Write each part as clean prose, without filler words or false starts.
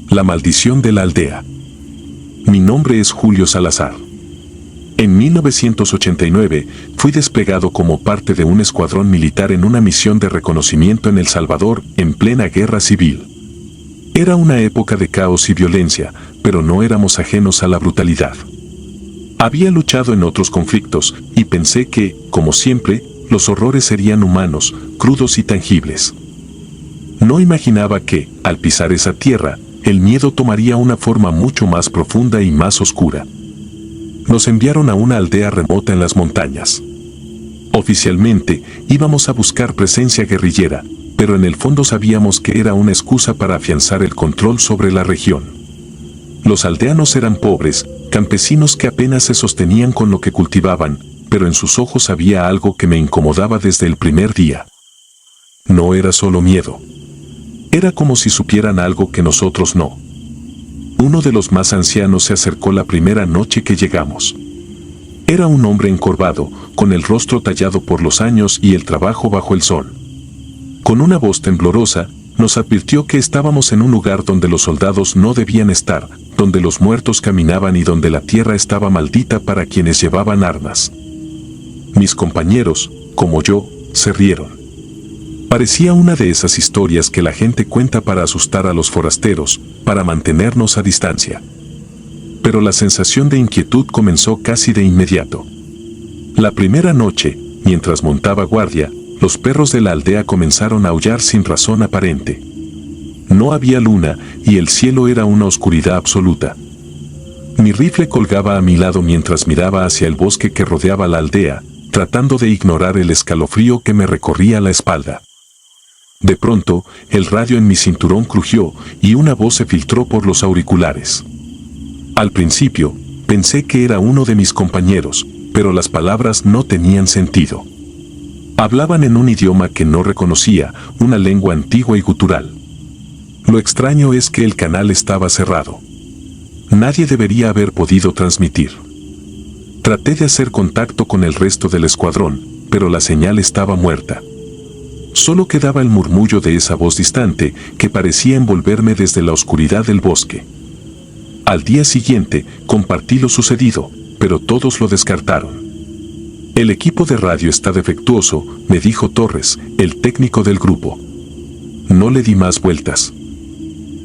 La maldición de la aldea. Mi nombre es Julio Salazar. En 1989 fui desplegado como parte de un escuadrón militar en una misión de reconocimiento en El Salvador en plena guerra civil. Era una época de caos y violencia, pero no éramos ajenos a la brutalidad. Había luchado en otros conflictos y pensé que, como siempre, los horrores serían humanos, crudos y tangibles. No imaginaba que, al pisar esa tierra, el miedo tomaría una forma mucho más profunda y más oscura. Nos enviaron a una aldea remota en las montañas. Oficialmente, íbamos a buscar presencia guerrillera, pero en el fondo sabíamos que era una excusa para afianzar el control sobre la región. Los aldeanos eran pobres, campesinos que apenas se sostenían con lo que cultivaban, pero en sus ojos había algo que me incomodaba desde el primer día. No era solo miedo. Era como si supieran algo que nosotros no. Uno de los más ancianos se acercó la primera noche que llegamos. Era un hombre encorvado, con el rostro tallado por los años y el trabajo bajo el sol. Con una voz temblorosa, nos advirtió que estábamos en un lugar donde los soldados no debían estar, donde los muertos caminaban y donde la tierra estaba maldita para quienes llevaban armas. Mis compañeros, como yo, se rieron. Parecía una de esas historias que la gente cuenta para asustar a los forasteros, para mantenernos a distancia. Pero la sensación de inquietud comenzó casi de inmediato. La primera noche, mientras montaba guardia, los perros de la aldea comenzaron a aullar sin razón aparente. No había luna y el cielo era una oscuridad absoluta. Mi rifle colgaba a mi lado mientras miraba hacia el bosque que rodeaba la aldea, tratando de ignorar el escalofrío que me recorría la espalda. De pronto, el radio en mi cinturón crujió y una voz se filtró por los auriculares. Al principio, pensé que era uno de mis compañeros, pero las palabras no tenían sentido. Hablaban en un idioma que no reconocía, una lengua antigua y gutural. Lo extraño es que el canal estaba cerrado. Nadie debería haber podido transmitir. Traté de hacer contacto con el resto del escuadrón, pero la señal estaba muerta. Solo quedaba el murmullo de esa voz distante que parecía envolverme desde la oscuridad del bosque. Al día siguiente, compartí lo sucedido, pero todos lo descartaron. El equipo de radio está defectuoso, me dijo Torres, el técnico del grupo. No le di más vueltas.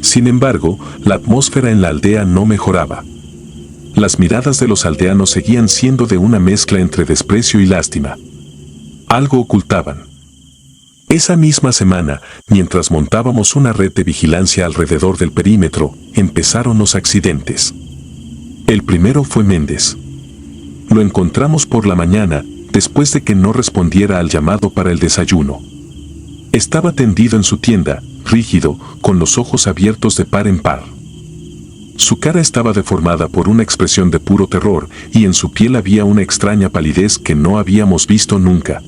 Sin embargo, la atmósfera en la aldea no mejoraba. Las miradas de los aldeanos seguían siendo de una mezcla entre desprecio y lástima. Algo ocultaban. Esa misma semana, mientras montábamos una red de vigilancia alrededor del perímetro, empezaron los accidentes. El primero fue Méndez. Lo encontramos por la mañana, después de que no respondiera al llamado para el desayuno. Estaba tendido en su tienda, rígido, con los ojos abiertos de par en par. Su cara estaba deformada por una expresión de puro terror, y en su piel había una extraña palidez que no habíamos visto nunca.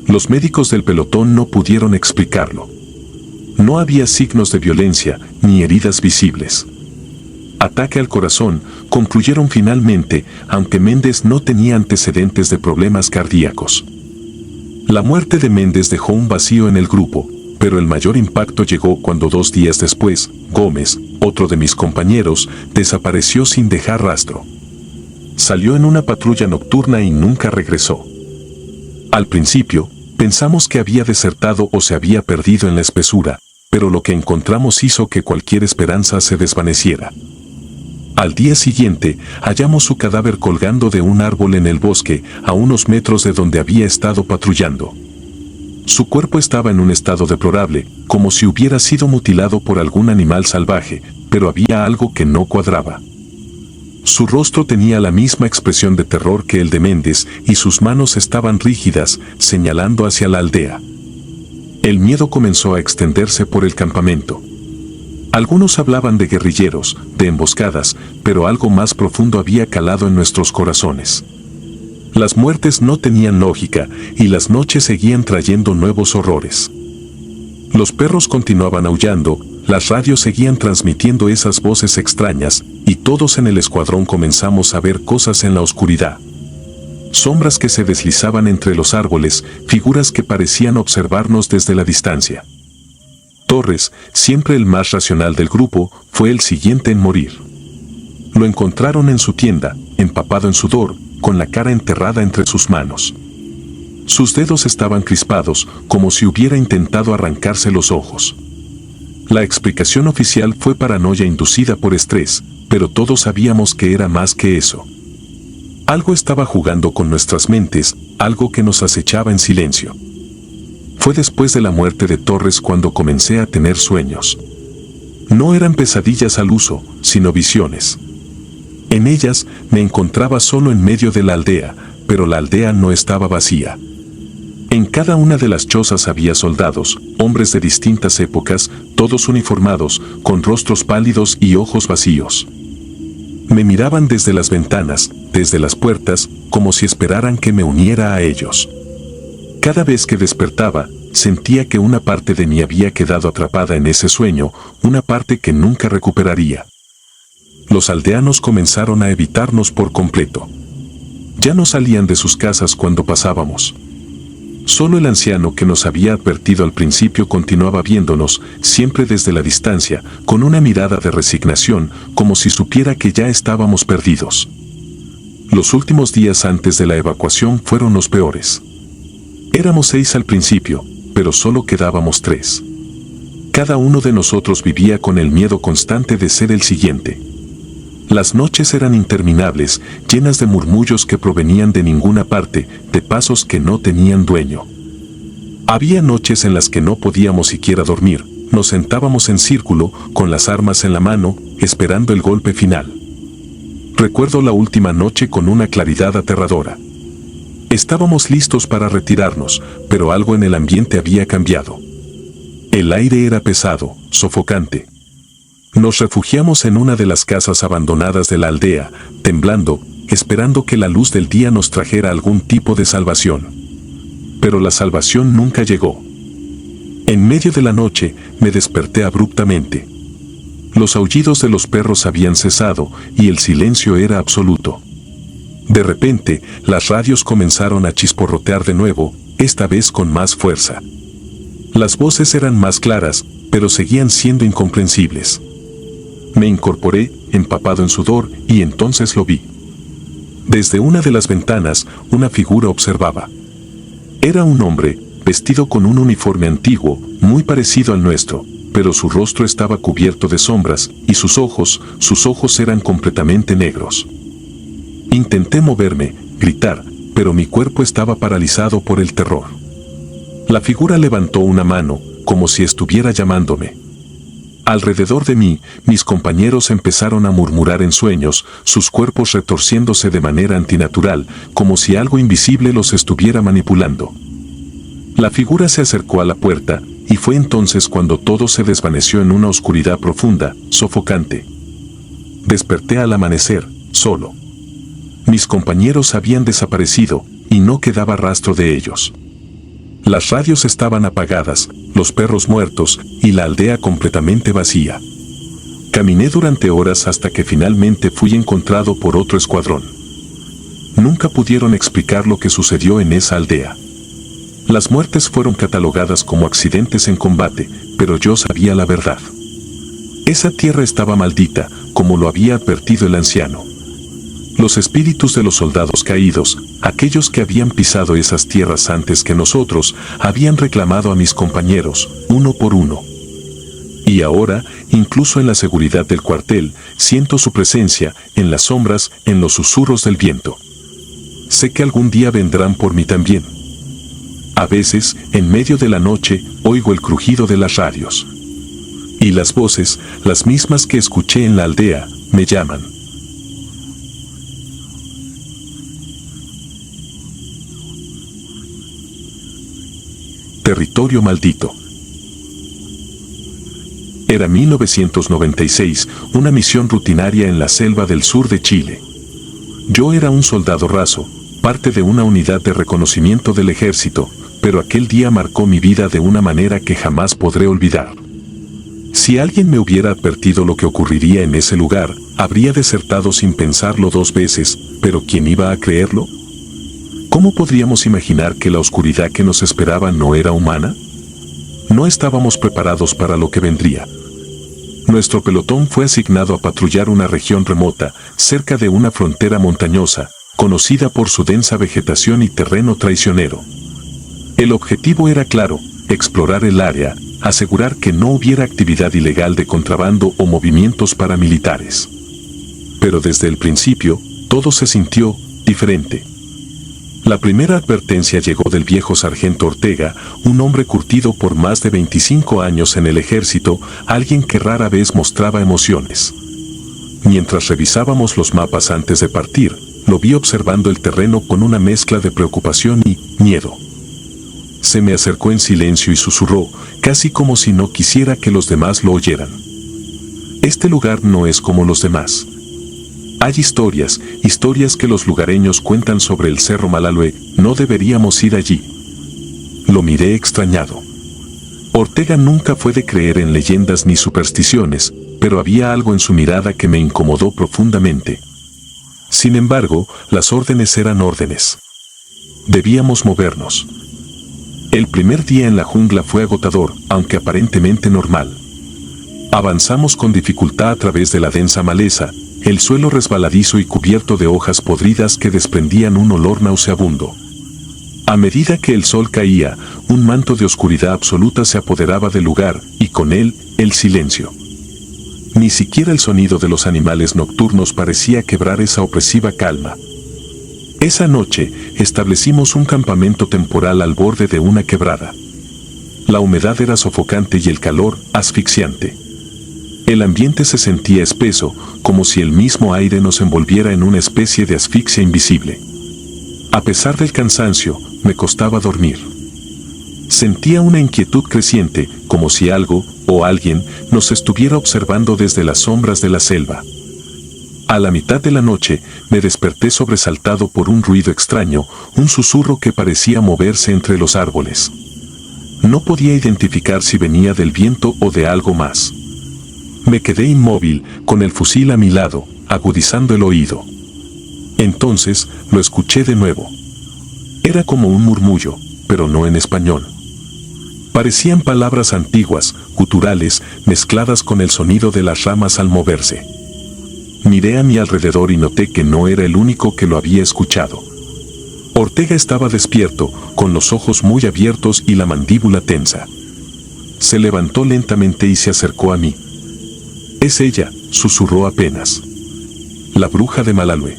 Los médicos del pelotón no pudieron explicarlo. No había signos de violencia, ni heridas visibles. Ataque al corazón, concluyeron finalmente, aunque Méndez no tenía antecedentes de problemas cardíacos. La muerte de Méndez dejó un vacío en el grupo, pero el mayor impacto llegó cuando 2 días después, Gómez, otro de mis compañeros, desapareció sin dejar rastro. Salió en una patrulla nocturna y nunca regresó. Al principio, pensamos que había desertado o se había perdido en la espesura, pero lo que encontramos hizo que cualquier esperanza se desvaneciera. Al día siguiente, hallamos su cadáver colgando de un árbol en el bosque, a unos metros de donde había estado patrullando. Su cuerpo estaba en un estado deplorable, como si hubiera sido mutilado por algún animal salvaje, pero había algo que no cuadraba. Su rostro tenía la misma expresión de terror que el de Méndez y sus manos estaban rígidas, señalando hacia la aldea. El miedo comenzó a extenderse por el campamento. Algunos hablaban de guerrilleros, de emboscadas, pero algo más profundo había calado en nuestros corazones. Las muertes no tenían lógica y las noches seguían trayendo nuevos horrores. Los perros continuaban aullando, las radios seguían transmitiendo esas voces extrañas, y todos en el escuadrón comenzamos a ver cosas en la oscuridad. Sombras que se deslizaban entre los árboles, figuras que parecían observarnos desde la distancia. Torres, siempre el más racional del grupo, fue el siguiente en morir. Lo encontraron en su tienda, empapado en sudor, con la cara enterrada entre sus manos. Sus dedos estaban crispados, como si hubiera intentado arrancarse los ojos. La explicación oficial fue paranoia inducida por estrés, pero todos sabíamos que era más que eso. Algo estaba jugando con nuestras mentes, algo que nos acechaba en silencio. Fue después de la muerte de Torres cuando comencé a tener sueños. No eran pesadillas al uso, sino visiones. En ellas me encontraba solo en medio de la aldea, pero la aldea no estaba vacía. En cada una de las chozas había soldados, hombres de distintas épocas, todos uniformados, con rostros pálidos y ojos vacíos. Me miraban desde las ventanas, desde las puertas, como si esperaran que me uniera a ellos. Cada vez que despertaba, sentía que una parte de mí había quedado atrapada en ese sueño, una parte que nunca recuperaría. Los aldeanos comenzaron a evitarnos por completo. Ya no salían de sus casas cuando pasábamos. Solo el anciano que nos había advertido al principio continuaba viéndonos, siempre desde la distancia, con una mirada de resignación, como si supiera que ya estábamos perdidos. Los últimos días antes de la evacuación fueron los peores. Éramos 6 al principio, pero solo quedábamos 3. Cada uno de nosotros vivía con el miedo constante de ser el siguiente. Las noches eran interminables, llenas de murmullos que provenían de ninguna parte, de pasos que no tenían dueño. Había noches en las que no podíamos siquiera dormir, nos sentábamos en círculo, con las armas en la mano, esperando el golpe final. Recuerdo la última noche con una claridad aterradora. Estábamos listos para retirarnos, pero algo en el ambiente había cambiado. El aire era pesado, sofocante. Nos refugiamos en una de las casas abandonadas de la aldea, temblando, esperando que la luz del día nos trajera algún tipo de salvación. Pero la salvación nunca llegó. En medio de la noche, me desperté abruptamente. Los aullidos de los perros habían cesado y el silencio era absoluto. De repente, las radios comenzaron a chisporrotear de nuevo, esta vez con más fuerza. Las voces eran más claras, pero seguían siendo incomprensibles. Me incorporé, empapado en sudor, y entonces lo vi. Desde una de las ventanas, una figura observaba. Era un hombre, vestido con un uniforme antiguo, muy parecido al nuestro, pero su rostro estaba cubierto de sombras, y sus ojos eran completamente negros. Intenté moverme, gritar, pero mi cuerpo estaba paralizado por el terror. La figura levantó una mano, como si estuviera llamándome. Alrededor de mí, mis compañeros empezaron a murmurar en sueños, sus cuerpos retorciéndose de manera antinatural, como si algo invisible los estuviera manipulando. La figura se acercó a la puerta, y fue entonces cuando todo se desvaneció en una oscuridad profunda, sofocante. Desperté al amanecer, solo. Mis compañeros habían desaparecido, y no quedaba rastro de ellos. Las radios estaban apagadas, los perros muertos, y la aldea completamente vacía. Caminé durante horas hasta que finalmente fui encontrado por otro escuadrón. Nunca pudieron explicar lo que sucedió en esa aldea. Las muertes fueron catalogadas como accidentes en combate, pero yo sabía la verdad. Esa tierra estaba maldita, como lo había advertido el anciano. Los espíritus de los soldados caídos, aquellos que habían pisado esas tierras antes que nosotros, habían reclamado a mis compañeros, uno por uno. Y ahora, incluso en la seguridad del cuartel, siento su presencia, en las sombras, en los susurros del viento. Sé que algún día vendrán por mí también. A veces, en medio de la noche, oigo el crujido de las radios. Y las voces, las mismas que escuché en la aldea, me llaman. Territorio maldito. Era 1996, una misión rutinaria en la selva del sur de Chile. Yo era un soldado raso, parte de una unidad de reconocimiento del ejército, pero aquel día marcó mi vida de una manera que jamás podré olvidar. Si alguien me hubiera advertido lo que ocurriría en ese lugar, habría desertado sin pensarlo 2 veces, pero ¿quién iba a creerlo? ¿Cómo podríamos imaginar que la oscuridad que nos esperaba no era humana? No estábamos preparados para lo que vendría. Nuestro pelotón fue asignado a patrullar una región remota, cerca de una frontera montañosa, conocida por su densa vegetación y terreno traicionero. El objetivo era claro: explorar el área, asegurar que no hubiera actividad ilegal de contrabando o movimientos paramilitares. Pero desde el principio, todo se sintió diferente. La primera advertencia llegó del viejo sargento Ortega, un hombre curtido por más de 25 años en el ejército, alguien que rara vez mostraba emociones. Mientras revisábamos los mapas antes de partir, lo vi observando el terreno con una mezcla de preocupación y miedo. Se me acercó en silencio y susurró, casi como si no quisiera que los demás lo oyeran: este lugar no es como los demás. Hay historias que los lugareños cuentan sobre el Cerro Malalue, no deberíamos ir allí. Lo miré extrañado. Ortega nunca fue de creer en leyendas ni supersticiones, pero había algo en su mirada que me incomodó profundamente. Sin embargo, las órdenes eran órdenes. Debíamos movernos. El primer día en la jungla fue agotador, aunque aparentemente normal. Avanzamos con dificultad a través de la densa maleza, el suelo resbaladizo y cubierto de hojas podridas que desprendían un olor nauseabundo. A medida que el sol caía, un manto de oscuridad absoluta se apoderaba del lugar, y con él, el silencio. Ni siquiera el sonido de los animales nocturnos parecía quebrar esa opresiva calma. Esa noche, establecimos un campamento temporal al borde de una quebrada. La humedad era sofocante y el calor, asfixiante. El ambiente se sentía espeso, como si el mismo aire nos envolviera en una especie de asfixia invisible. A pesar del cansancio, me costaba dormir. Sentía una inquietud creciente, como si algo, o alguien, nos estuviera observando desde las sombras de la selva. A la mitad de la noche, me desperté sobresaltado por un ruido extraño, un susurro que parecía moverse entre los árboles. No podía identificar si venía del viento o de algo más. Me quedé inmóvil, con el fusil a mi lado, agudizando el oído. Entonces, lo escuché de nuevo. Era como un murmullo, pero no en español. Parecían palabras antiguas, guturales, mezcladas con el sonido de las ramas al moverse. Miré a mi alrededor y noté que no era el único que lo había escuchado. Ortega estaba despierto, con los ojos muy abiertos y la mandíbula tensa. Se levantó lentamente y se acercó a mí. «Es ella», susurró apenas. «La bruja de Malalue».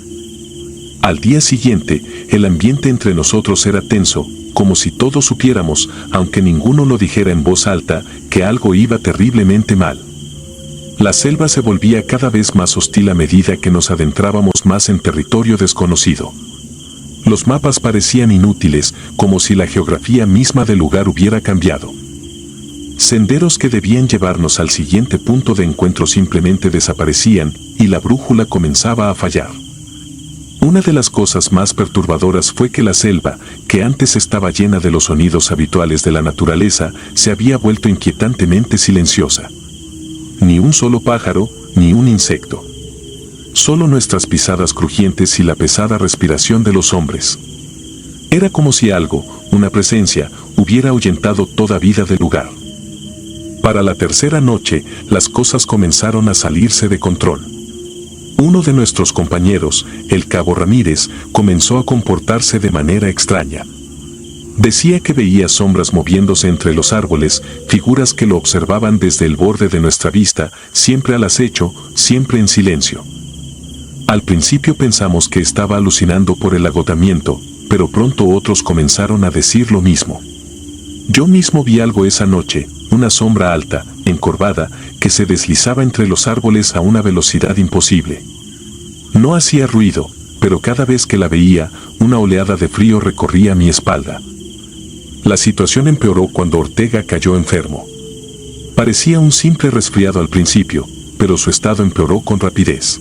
Al día siguiente, el ambiente entre nosotros era tenso, como si todos supiéramos, aunque ninguno lo dijera en voz alta, que algo iba terriblemente mal. La selva se volvía cada vez más hostil a medida que nos adentrábamos más en territorio desconocido. Los mapas parecían inútiles, como si la geografía misma del lugar hubiera cambiado. Senderos que debían llevarnos al siguiente punto de encuentro simplemente desaparecían, y la brújula comenzaba a fallar. Una de las cosas más perturbadoras fue que la selva, que antes estaba llena de los sonidos habituales de la naturaleza, se había vuelto inquietantemente silenciosa. Ni un solo pájaro, ni un insecto. Solo nuestras pisadas crujientes y la pesada respiración de los hombres. Era como si algo, una presencia, hubiera ahuyentado toda vida del lugar. Para la tercera noche, las cosas comenzaron a salirse de control. Uno de nuestros compañeros, el cabo Ramírez, comenzó a comportarse de manera extraña. Decía que veía sombras moviéndose entre los árboles, figuras que lo observaban desde el borde de nuestra vista, siempre al acecho, siempre en silencio. Al principio pensamos que estaba alucinando por el agotamiento, pero pronto otros comenzaron a decir lo mismo. Yo mismo vi algo esa noche, una sombra alta, encorvada, que se deslizaba entre los árboles a una velocidad imposible. No hacía ruido, pero cada vez que la veía, una oleada de frío recorría mi espalda. La situación empeoró cuando Ortega cayó enfermo. Parecía un simple resfriado al principio, pero su estado empeoró con rapidez.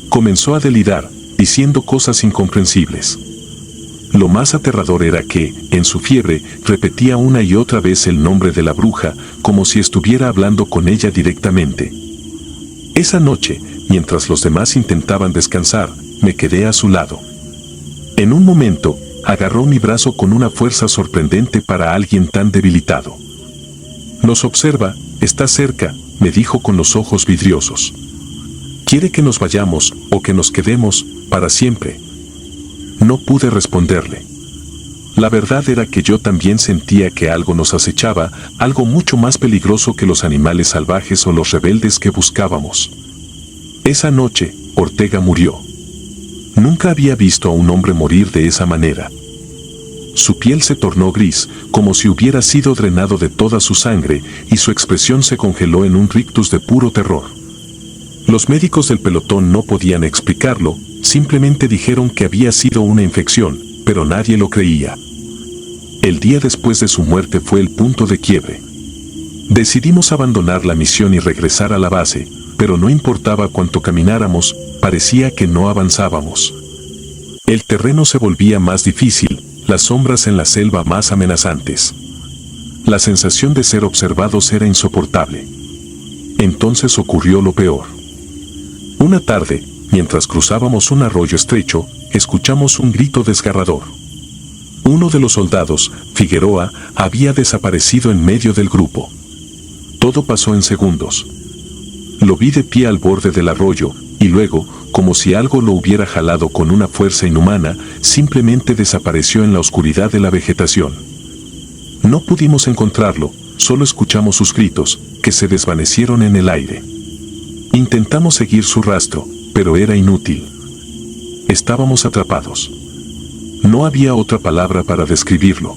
Comenzó a delirar, diciendo cosas incomprensibles. Lo más aterrador era que, en su fiebre, repetía una y otra vez el nombre de la bruja, como si estuviera hablando con ella directamente. Esa noche, mientras los demás intentaban descansar, me quedé a su lado. En un momento, agarró mi brazo con una fuerza sorprendente para alguien tan debilitado. «Nos observa, está cerca», me dijo con los ojos vidriosos. «¿Quiere que nos vayamos o que nos quedemos para siempre?». No pude responderle. La verdad era que yo también sentía que algo nos acechaba, algo mucho más peligroso que los animales salvajes o los rebeldes que buscábamos. Esa noche, Ortega murió. Nunca había visto a un hombre morir de esa manera. Su piel se tornó gris, como si hubiera sido drenado de toda su sangre, y su expresión se congeló en un rictus de puro terror. Los médicos del pelotón no podían explicarlo, simplemente dijeron que había sido una infección, pero nadie lo creía. El día después de su muerte fue el punto de quiebre. Decidimos abandonar la misión y regresar a la base, pero no importaba cuánto camináramos, parecía que no avanzábamos. El terreno se volvía más difícil, las sombras en la selva más amenazantes. La sensación de ser observados era insoportable. Entonces ocurrió lo peor. Una tarde, mientras cruzábamos un arroyo estrecho, escuchamos un grito desgarrador. Uno de los soldados, Figueroa, había desaparecido en medio del grupo. Todo pasó en segundos. Lo vi de pie al borde del arroyo, y luego, como si algo lo hubiera jalado con una fuerza inhumana, simplemente desapareció en la oscuridad de la vegetación. No pudimos encontrarlo, solo escuchamos sus gritos, que se desvanecieron en el aire. Intentamos seguir su rastro, pero era inútil. Estábamos atrapados. No había otra palabra para describirlo.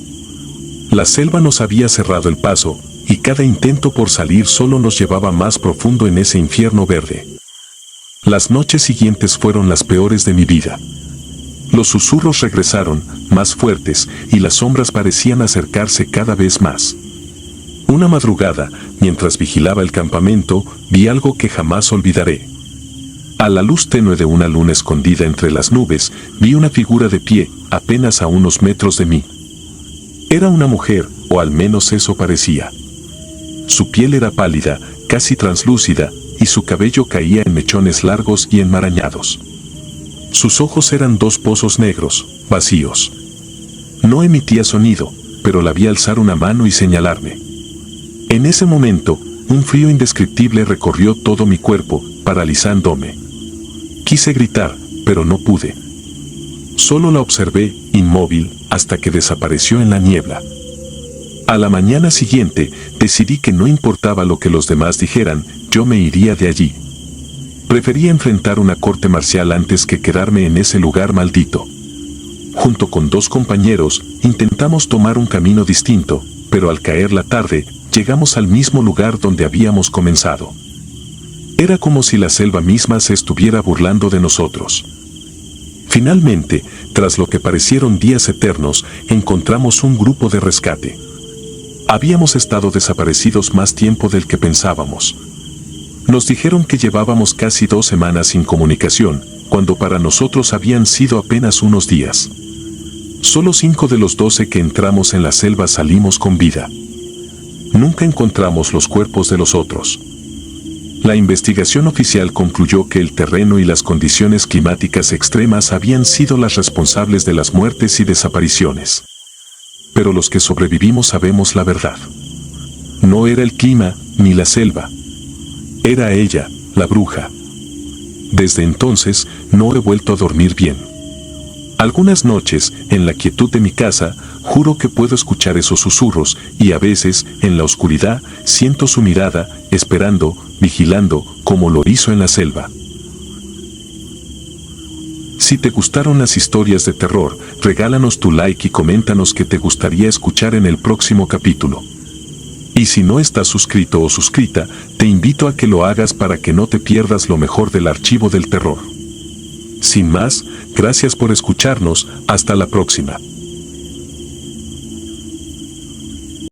La selva nos había cerrado el paso, y cada intento por salir solo nos llevaba más profundo en ese infierno verde. Las noches siguientes fueron las peores de mi vida. Los susurros regresaron, más fuertes, y las sombras parecían acercarse cada vez más. Una madrugada, mientras vigilaba el campamento, vi algo que jamás olvidaré. A la luz tenue de una luna escondida entre las nubes, vi una figura de pie, apenas a unos metros de mí. Era una mujer, o al menos eso parecía. Su piel era pálida, casi translúcida, y su cabello caía en mechones largos y enmarañados. Sus ojos eran dos pozos negros, vacíos. No emitía sonido, pero la vi alzar una mano y señalarme. En ese momento, un frío indescriptible recorrió todo mi cuerpo, paralizándome. Quise gritar, pero no pude. Solo la observé, inmóvil, hasta que desapareció en la niebla. A la mañana siguiente, decidí que no importaba lo que los demás dijeran, yo me iría de allí. Prefería enfrentar una corte marcial antes que quedarme en ese lugar maldito. Junto con 2 compañeros, intentamos tomar un camino distinto, pero al caer la tarde, llegamos al mismo lugar donde habíamos comenzado. Era como si la selva misma se estuviera burlando de nosotros. Finalmente, tras lo que parecieron días eternos, encontramos un grupo de rescate. Habíamos estado desaparecidos más tiempo del que pensábamos. Nos dijeron que llevábamos casi 2 semanas sin comunicación, cuando para nosotros habían sido apenas unos días. Solo 5 de los 12 que entramos en la selva salimos con vida. Nunca encontramos los cuerpos de los otros. La investigación oficial concluyó que el terreno y las condiciones climáticas extremas habían sido las responsables de las muertes y desapariciones. Pero los que sobrevivimos sabemos la verdad. No era el clima, ni la selva. Era ella, la bruja. Desde entonces, no he vuelto a dormir bien. Algunas noches, en la quietud de mi casa, juro que puedo escuchar esos susurros, y a veces, en la oscuridad, siento su mirada, esperando, vigilando, como lo hizo en la selva. Si te gustaron las historias de terror, regálanos tu like y coméntanos qué te gustaría escuchar en el próximo capítulo. Y si no estás suscrito o suscrita, te invito a que lo hagas para que no te pierdas lo mejor del archivo del terror. Sin más, gracias por escucharnos, hasta la próxima.